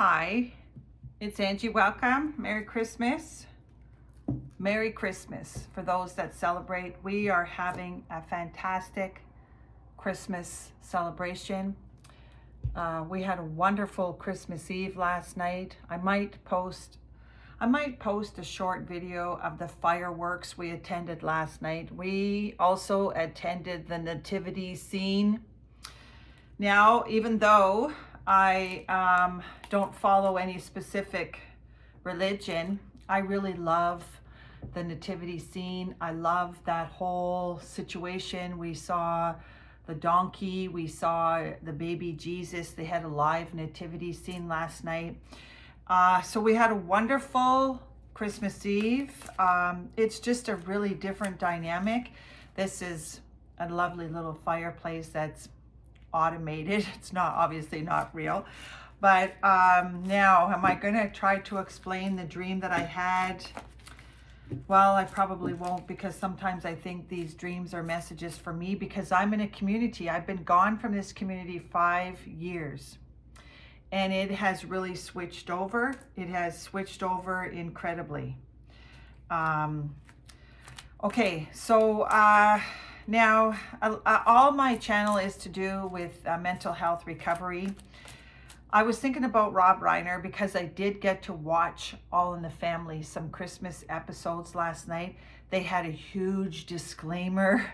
Hi, it's Angie. Welcome. Merry Christmas. Merry Christmas for those that celebrate. We are having a fantastic Christmas celebration. We had a wonderful Christmas Eve last night. I might post a short video of the fireworks we attended last night. We also attended the nativity scene. Now, even though I don't follow any specific religion, I really love the nativity scene. I love that whole situation. We saw the donkey, we saw the baby Jesus. They had a live nativity scene last night. So we had a wonderful Christmas Eve. It's just a really different dynamic. This is a lovely little fireplace that's automated. It's not obviously not real. But now, am I going to try to explain the dream that I had? Well, I probably won't, because sometimes I think these dreams are messages for me, because I'm in a community. I've been gone from this community 5 years. And it has really switched over. It has switched over incredibly. Okay, so now all my channel is to do with mental health recovery. I was thinking about Rob Reiner because I did get to watch All in the Family, some Christmas episodes last night. They had a huge disclaimer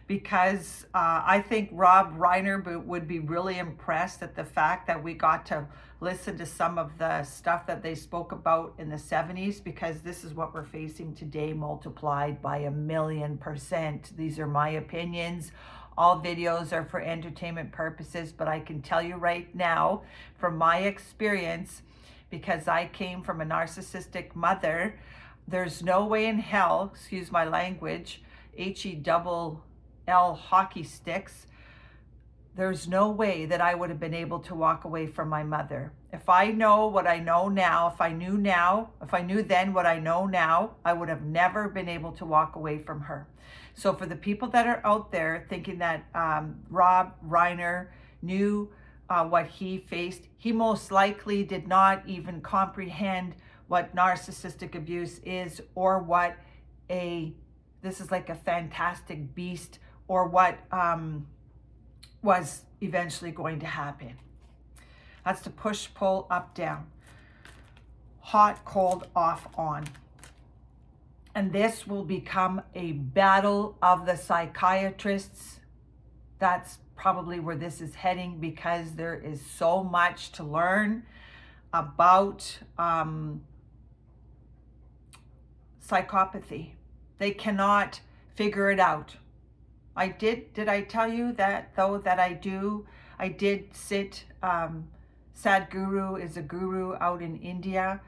because I think Rob Reiner would be really impressed at the fact that we got to listen to some of the stuff that they spoke about in the 70s, because this is what we're facing today multiplied by 1,000,000%. These are my opinions. All videos are for entertainment purposes, but I can tell you right now, from my experience, because I came from a narcissistic mother, there's no way in hell, excuse my language, HELL hockey sticks, there's no way that I would have been able to walk away from my mother. If I know what I know now, if I knew then what I know now, I would have never been able to walk away from her. So for the people that are out there thinking that Rob Reiner knew what he faced, he most likely did not even comprehend what narcissistic abuse is, or what this is like a fantastic beast, or what was eventually going to happen. That's the push, pull, up, down. Hot, cold, off, on. And this will become a battle of the psychiatrists. That's probably where this is heading, because there is so much to learn about psychopathy. They cannot figure it out. Did I tell you that, though, that I did sit, Sadhguru is a guru out in India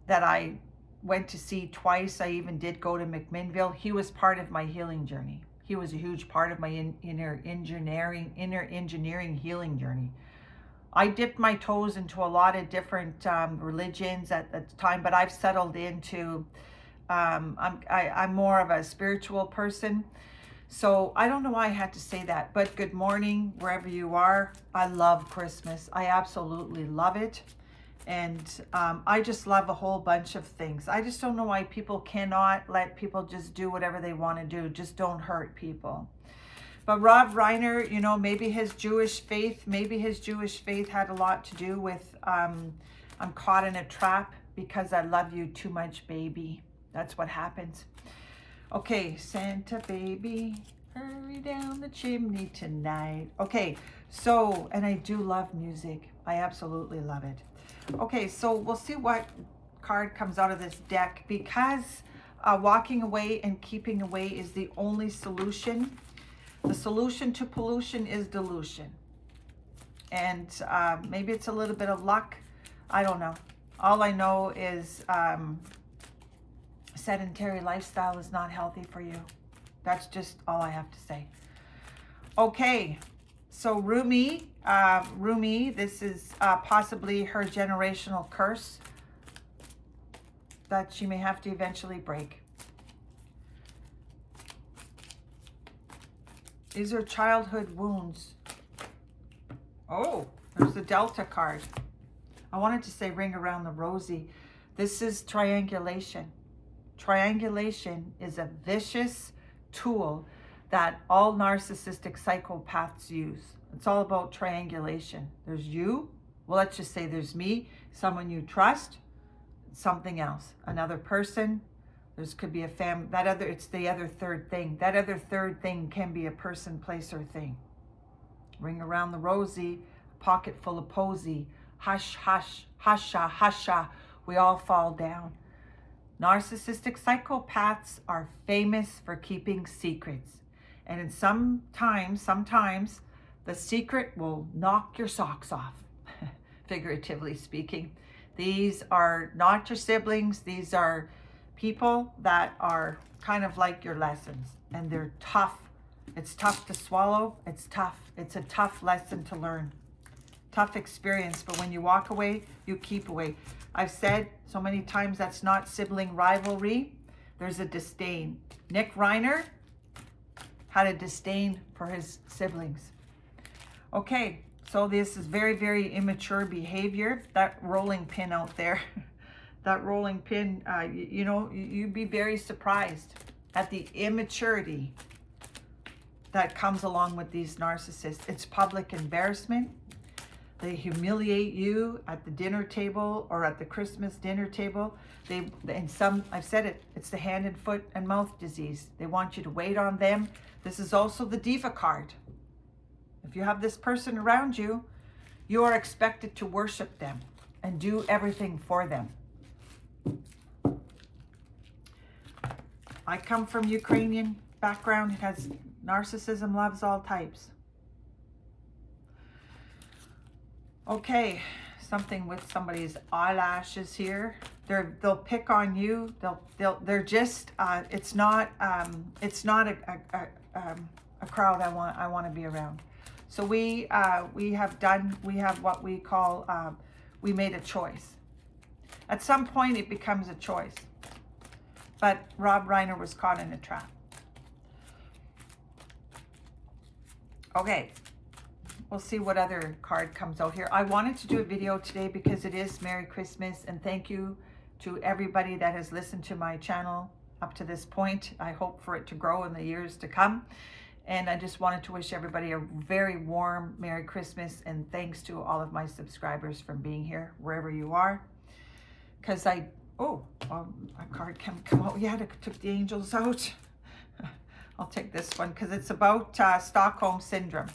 that I went to see twice. I even did go to McMinnville. He was part of my healing journey. He was a huge part of my inner engineering healing journey. I dipped my toes into a lot of different religions at the time, but I've settled into, I'm more of a spiritual person. So I don't know why I had to say that, but good morning, wherever you are. I love Christmas. I absolutely love it. And I just love a whole bunch of things. I just don't know why people cannot let people just do whatever they want to do. Just don't hurt people. But Rob Reiner, you know, maybe his Jewish faith had a lot to do with I'm caught in a trap because I love you too much, baby. That's what happens. Okay, Santa baby, hurry down the chimney tonight. Okay, so, and I do love music. I absolutely love it. Okay, so we'll see what card comes out of this deck, because walking away and keeping away is the only solution. The solution to pollution is dilution. And maybe it's a little bit of luck. I don't know. All I know is sedentary lifestyle is not healthy for you. That's just all I have to say. Okay, so Rumi, this is possibly her generational curse that she may have to eventually break. These are childhood wounds. Oh, there's the Delta card. I wanted to say ring around the rosy. This is triangulation. Triangulation is a vicious tool that all narcissistic psychopaths use. It's all about triangulation. There's you. Well, let's just say there's me, someone you trust, something else, another person. There's could be a family. It's the other third thing. That other third thing can be a person, place, or thing. Ring around the rosy, pocket full of posy. Hush, hush, husha, husha. We all fall down. Narcissistic psychopaths are famous for keeping secrets. And sometimes the secret will knock your socks off, figuratively speaking. These are not your siblings. These are people that are kind of like your lessons, and they're tough. It's tough to swallow. It's tough. It's a tough lesson to learn. Tough experience, but when you walk away, you keep away. I've said so many times that's not sibling rivalry. There's a disdain. Nick Reiner had a disdain for his siblings. Okay, so this is very, very immature behavior. That rolling pin out there, that rolling pin, you'd be very surprised at the immaturity that comes along with these narcissists. It's public embarrassment. They humiliate you at the dinner table or at the Christmas dinner table. I've said it, it's the hand and foot and mouth disease. They want you to wait on them. This is also the diva card. If you have this person around you, you are expected to worship them and do everything for them. I come from Ukrainian background. It has narcissism, loves all types. Okay, something with somebody's eyelashes here. They'll pick on you. They're just. It's not a crowd I want to be around. So we have what we call. We made a choice. At some point, it becomes a choice. But Rob Reiner was caught in a trap. Okay. We'll see what other card comes out here. I wanted to do a video today because it is Merry Christmas, and thank you to everybody that has listened to my channel up to this point. I hope for it to grow in the years to come. And I just wanted to wish everybody a very warm Merry Christmas, and thanks to all of my subscribers for being here wherever you are. Because a card can come out. Yeah, I took the angels out. I'll take this one because it's about Stockholm Syndrome.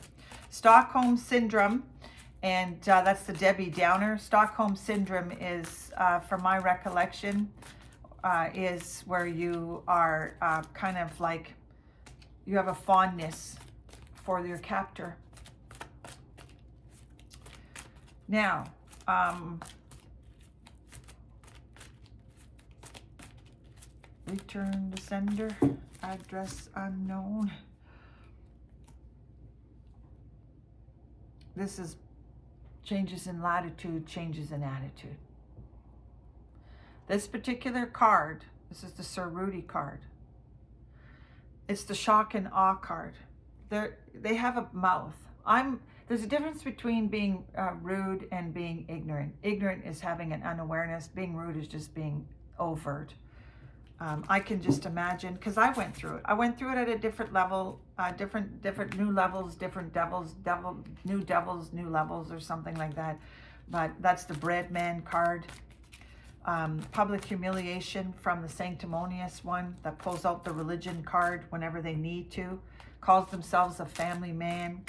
Stockholm Syndrome, and that's the Debbie Downer. Stockholm Syndrome is, from my recollection, is where you are kind of like, you have a fondness for your captor. Now, return to sender, address unknown. This is changes in latitude, changes in attitude. This particular card, this is the Sir Rudy card. It's the shock and awe card. They have a mouth. There's a difference between being rude and being ignorant. Ignorant is having an unawareness. Being rude is just being overt. I can just imagine, because I went through it. I went through it at a different level, different new levels, new devils, new levels, or something like that. But that's the bread man card. Public humiliation from the sanctimonious one that pulls out the religion card whenever they need to. Calls themselves a family man.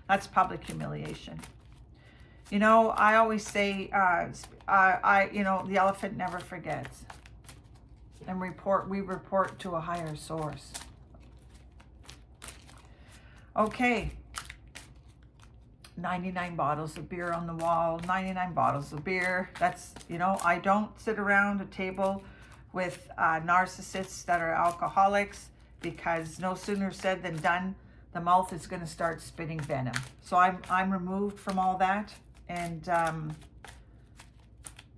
That's public humiliation. You know, I always say, the elephant never forgets. And we report to a higher source. Okay. 99 bottles of beer on the wall, 99 bottles of beer. That's, I don't sit around a table with narcissists that are alcoholics, because no sooner said than done, the mouth is going to start spitting venom. So I'm removed from all that, and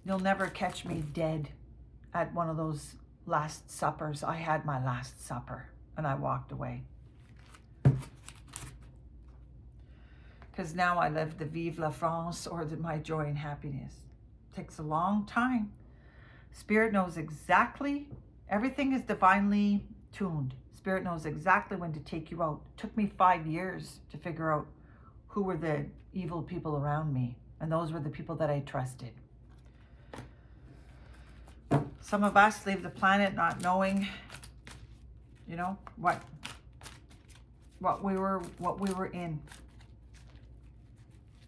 you'll never catch me dead at one of those Last Suppers. I had my Last Supper and I walked away. Because now I live the Vive la France, or my joy and happiness. takes a long time. Spirit knows exactly, everything is divinely tuned. Spirit knows exactly when to take you out. It took me 5 years to figure out who were the evil people around me. And those were the people that I trusted. Some of us leave the planet not knowing, you know, what we were in.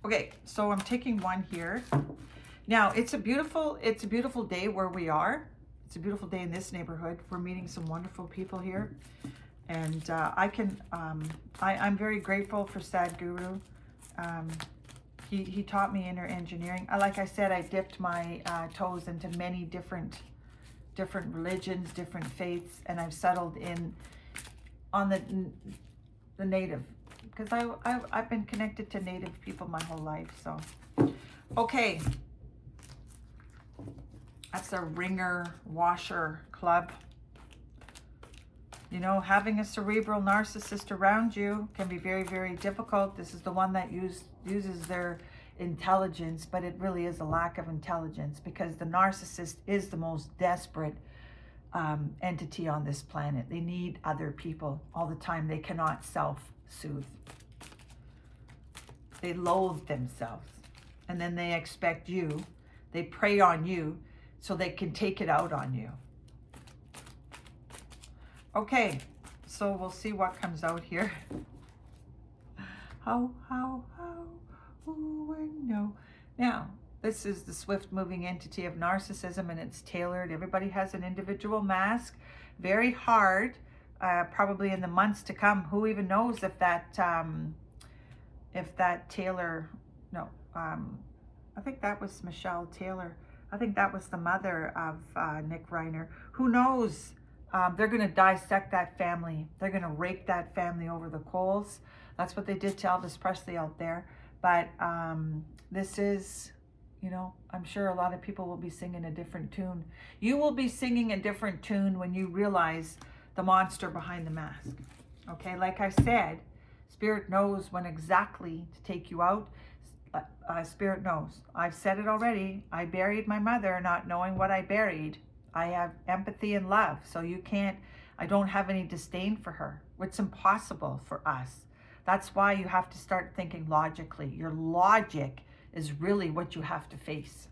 Okay, so I'm taking one here. Now, it's a beautiful day where we are. It's a beautiful day in this neighborhood. We're meeting some wonderful people here. And I'm very grateful for Sadhguru. He taught me inner engineering. Like I said, I dipped my toes into many different religions, different faiths, and I've settled in on the native, because I've been connected to native people my whole life. So, okay, that's a ringer washer club. You know, having a cerebral narcissist around you can be very, very difficult. This is the one that uses their intelligence, but it really is a lack of intelligence, because the narcissist is the most desperate entity on this planet. They need other people all the time. They cannot self-soothe. They loathe themselves, and then they expect you. They prey on you so they can take it out on you. Okay, so we'll see what comes out here. How, ooh, and no. Now, this is the swift moving entity of narcissism, and it's tailored. Everybody has an individual mask. Very hard, probably in the months to come. Who even knows if that Taylor, no, I think that was Michelle Taylor. I think that was the mother of Nick Reiner. Who knows? They're going to dissect that family. They're going to rake that family over the coals. That's what they did to Elvis Presley out there. But this is, you know, I'm sure a lot of people will be singing a different tune. You will be singing a different tune when you realize the monster behind the mask. Okay, like I said, Spirit knows when exactly to take you out. Spirit knows. I've said it already. I buried my mother not knowing what I buried. I have empathy and love, so I don't have any disdain for her. It's impossible for us. That's why you have to start thinking logically. Your logic is really what you have to face.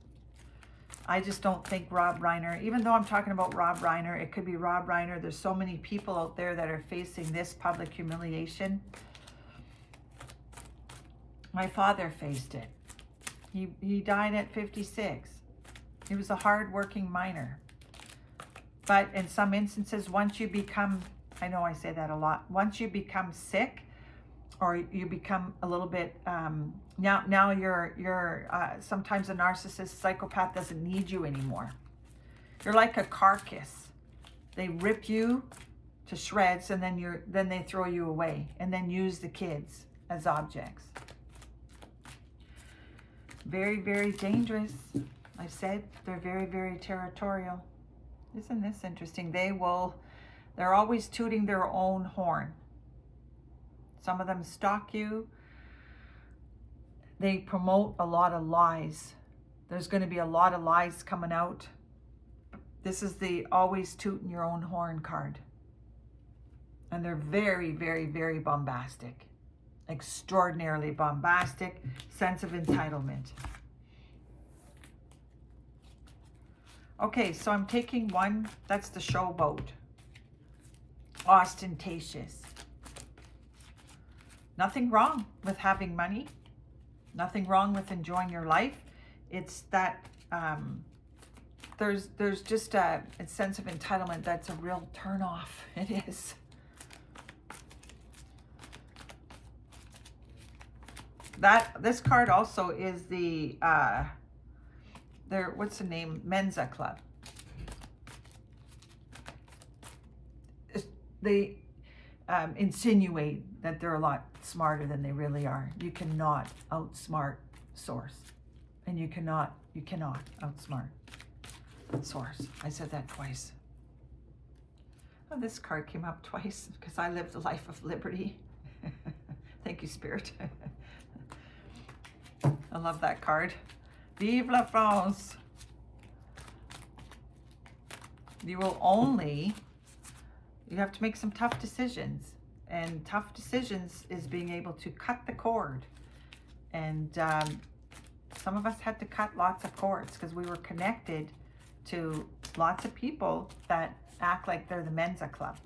I just don't think Rob Reiner, even though I'm talking about Rob Reiner, it could be Rob Reiner. There's so many people out there that are facing this public humiliation. My father faced it. He died at 56. He was a hard-working miner. But in some instances, once you become, I know I say that a lot, once you become sick, or you become a little bit, now you're sometimes a narcissist, psychopath doesn't need you anymore. You're like a carcass. They rip you to shreds, and then they throw you away, and then use the kids as objects. Very, very dangerous. I said they're very, very territorial. Isn't this interesting? They're always tooting their own horn. Some of them stalk you. They promote a lot of lies. There's going to be a lot of lies coming out. This is the always tooting your own horn card. And they're very, very, very bombastic. Extraordinarily bombastic. Sense of entitlement. Okay, so I'm taking one. That's the showboat. Ostentatious. Nothing wrong with having money. Nothing wrong with enjoying your life. It's that there's just a sense of entitlement that's a real turnoff. It is. This card also is the what's the name? Mensa Club. They insinuate that they're a lot smarter than they really are. You cannot outsmart Source, and you cannot outsmart Source. I said that twice. Oh, this card came up twice because I lived a life of liberty. Thank you, Spirit. I love that card. Vive la France. You have to make some tough decisions. And tough decisions is being able to cut the cord. And some of us had to cut lots of cords because we were connected to lots of people that act like they're the Mensa Club.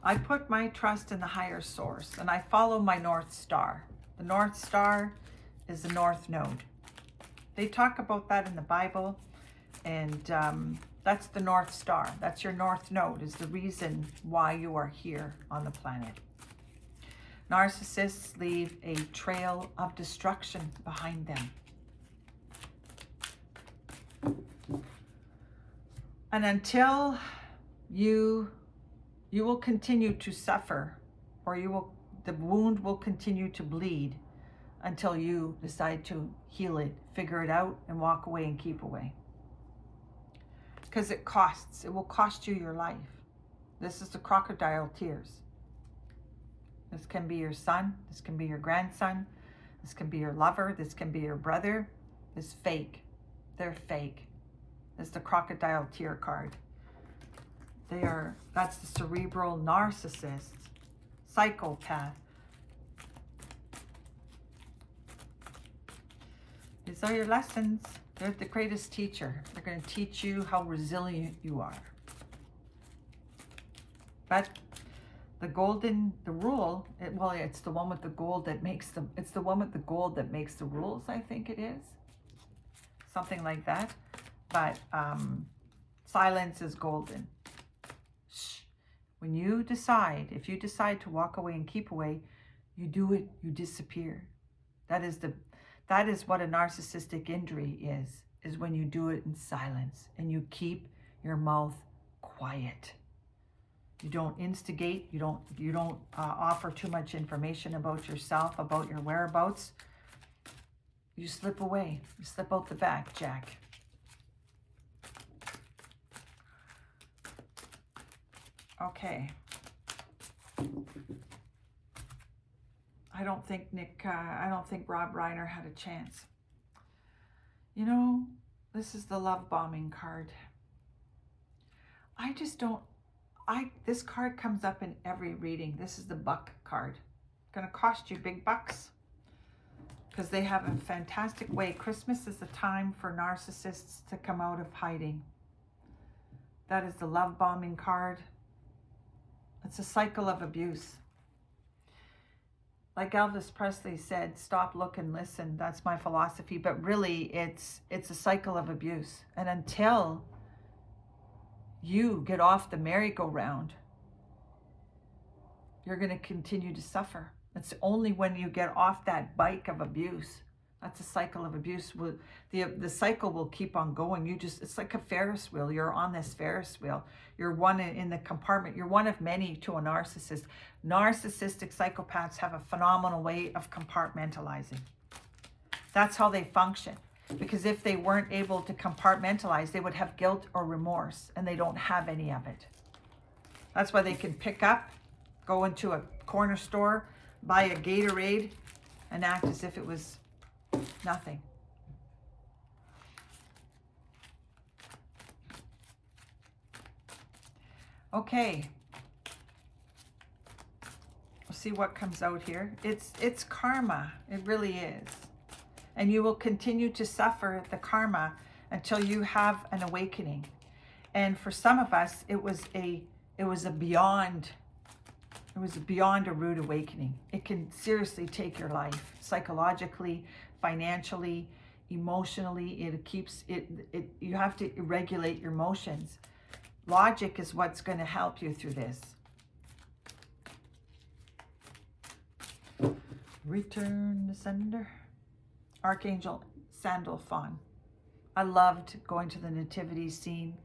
I put my trust in the higher source and I follow my North Star. The North Star is the North Node. They talk about that in the Bible, and that's the North Star. That's your North Node, is the reason why you are here on the planet. Narcissists leave a trail of destruction behind them. And until you will continue to suffer, or the wound will continue to bleed until you decide to heal it, figure it out, and walk away and keep away. Because it will cost you your life. This is the crocodile tears. This can be your son, this can be your grandson, this can be your lover, this can be your brother. It's fake. They're fake. It's the crocodile tear card. That's the cerebral narcissist, psychopath. These are your lessons. They're the greatest teacher. They're going to teach you how resilient you are. But the rule, it's the one with the gold that makes it's the one with the gold that makes the rules, I think it is. Something like that. But silence is golden. Shh. When you decide, if you decide to walk away and keep away, you do it, you disappear. That is what a narcissistic injury is when you do it in silence and you keep your mouth quiet. You don't instigate, you don't offer too much information about yourself, about your whereabouts. You slip away, you slip out the back, Jack. Okay. I don't think Rob Reiner had a chance. You know, this is the love bombing card. This card comes up in every reading. This is the buck card. It's gonna cost you big bucks because they have a fantastic way. Christmas is the time for narcissists to come out of hiding. That is the love bombing card. It's a cycle of abuse. Like Elvis Presley said, stop, look, and listen. That's my philosophy. But really, it's a cycle of abuse. And until you get off the merry-go-round, you're going to continue to suffer. It's only when you get off that bike of abuse. That's a cycle of abuse. The cycle will keep on going. It's like a Ferris wheel. You're on this Ferris wheel. You're one in the compartment. You're one of many to a narcissist. Narcissistic psychopaths have a phenomenal way of compartmentalizing. That's how they function. Because if they weren't able to compartmentalize, they would have guilt or remorse, and they don't have any of it. That's why they can pick up, go into a corner store, buy a Gatorade, and act as if it was nothing. Okay. We'll see what comes out here. It's karma. It really is. And you will continue to suffer the karma until you have an awakening. And for some of us, it was beyond a rude awakening. It can seriously take your life, psychologically, financially, emotionally. You have to regulate your emotions. Logic is what's going to help you through this. Return to sender. Archangel Sandalphon. I loved going to the nativity scene.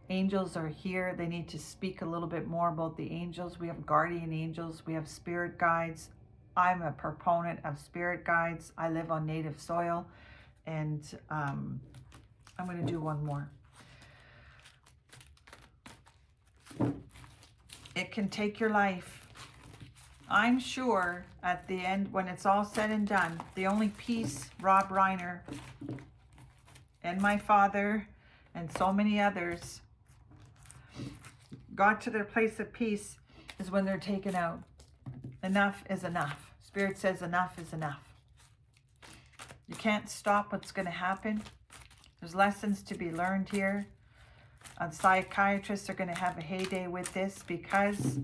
Angels are here. They need to speak a little bit more about the angels. We have guardian angels. We have spirit guides. I'm a proponent of spirit guides. I live on native soil. And I'm going to do one more. It can take your life. I'm sure at the end, when it's all said and done, the only piece Rob Reiner and my father and so many others got to their place of peace is when they're taken out. Enough is enough. Spirit says enough is enough. You can't stop what's going to happen. There's lessons to be learned here. Psychiatrists are going to have a heyday with this, because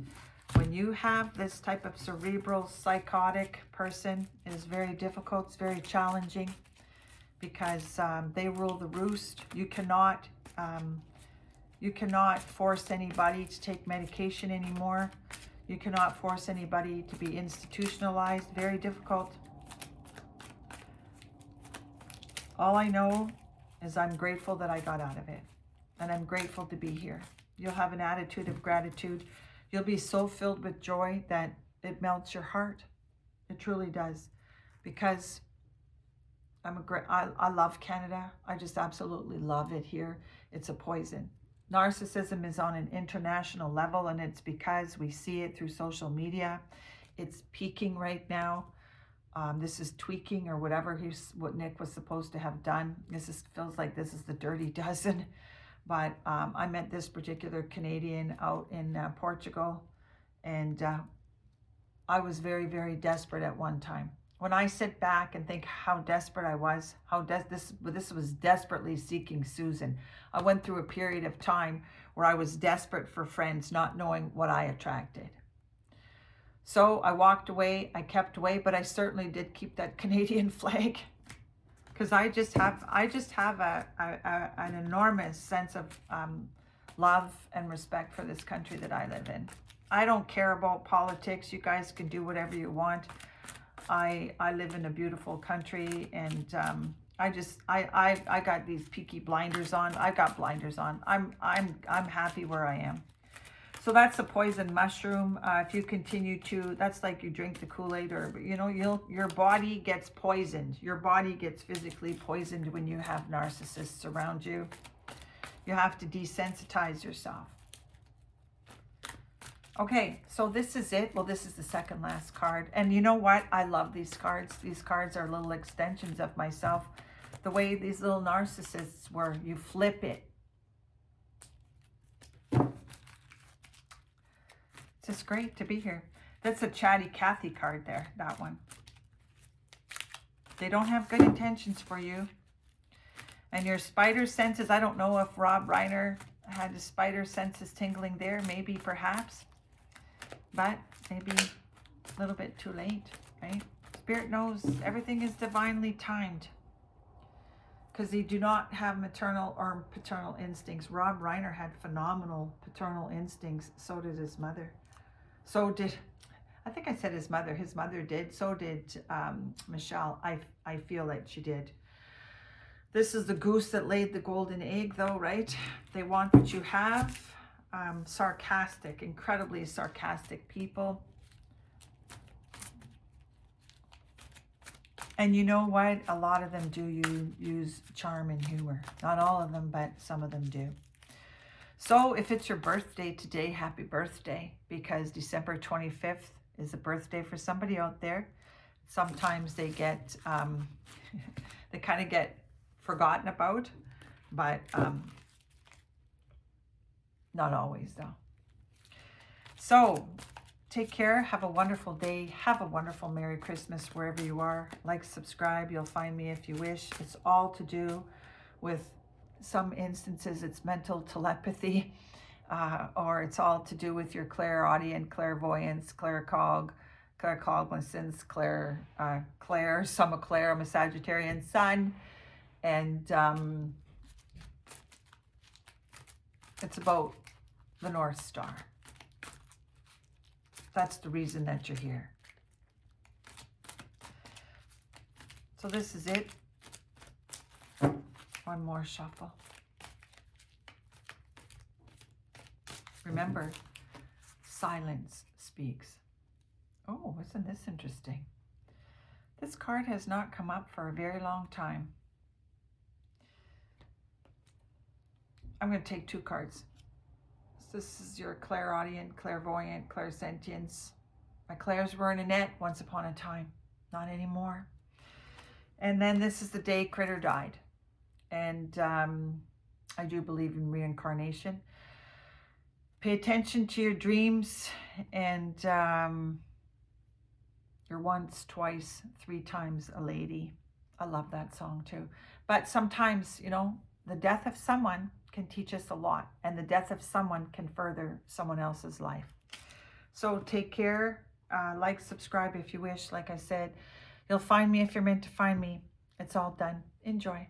when you have this type of cerebral psychotic person, it is very difficult. It's very challenging, because they rule the roost. You cannot force anybody to take medication anymore. You cannot force anybody to be institutionalized. Very difficult. All I know is I'm grateful that I got out of it. And I'm grateful to be here. You'll have an attitude of gratitude. You'll be so filled with joy that it melts your heart. It truly does. Because I love Canada. I just absolutely love it here. It's a poison. Narcissism is on an international level, and it's because we see it through social media. It's peaking right now. This is tweaking, or whatever what Nick was supposed to have done. Feels like this is the dirty dozen. But I met this particular Canadian out in Portugal, and I was very, very desperate at one time. When I sit back and think how desperate I was, this was desperately seeking Susan. I went through a period of time where I was desperate for friends, not knowing what I attracted. So I walked away, I kept away, but I certainly did keep that Canadian flag, because I just have an enormous sense of love and respect for this country that I live in. I don't care about politics. You guys can do whatever you want. I live in a beautiful country, and I got these peaky blinders on. I got blinders on. I'm happy where I am. So that's a poison mushroom. If you continue to, that's like you drink the Kool-Aid, or your body gets poisoned. Your body gets physically poisoned when you have narcissists around you. You have to desensitize yourself. Okay, so this is it. Well, this is the second last card. And you know what? I love these cards. These cards are little extensions of myself. The way these little narcissists were, you flip it. It's just great to be here. That's a Chatty Cathy card there, that one. They don't have good intentions for you. And your spider senses, I don't know if Rob Reiner had his spider senses tingling there, maybe, perhaps. But maybe a little bit too late, right? Spirit knows everything is divinely timed, because they do not have maternal or paternal instincts. Rob Reiner had phenomenal paternal instincts. So did his mother. So did, I think I said his mother. His mother did. So did Michelle. I feel like she did. This is the goose that laid the golden egg, though, right? They want what you have. Sarcastic, incredibly sarcastic people. And you know what? A lot of them do use charm and humor. Not all of them, but some of them do. So if it's your birthday today, happy birthday, because December 25th is a birthday for somebody out there. Sometimes they get, they kind of get forgotten about, but not always, though. So take care. Have a wonderful day. Have a wonderful Merry Christmas wherever you are. Like, subscribe. You'll find me if you wish. It's all to do with, some instances, it's mental telepathy, or it's all to do with your clairaudient, clairvoyance, claircognizance, Claire, some of Claire, I'm a Sagittarian sun, and it's about the North Star. That's the reason that you're here. So this is it. One more shuffle. Remember, silence speaks. Oh, isn't this interesting? This card has not come up for a very long time. I'm going to take two cards. So this is your clairaudient, clairvoyant, clairsentience. My clairs were in a net once upon a time. Not anymore. And then this is the day Critter died. And I do believe in reincarnation. Pay attention to your dreams, and you're once, twice, three times a lady. I love that song too. But sometimes, you know, the death of someone can teach us a lot, and the death of someone can further someone else's life. So take care. Like, subscribe if you wish. Like I said, you'll find me if you're meant to find me. It's all done. Enjoy.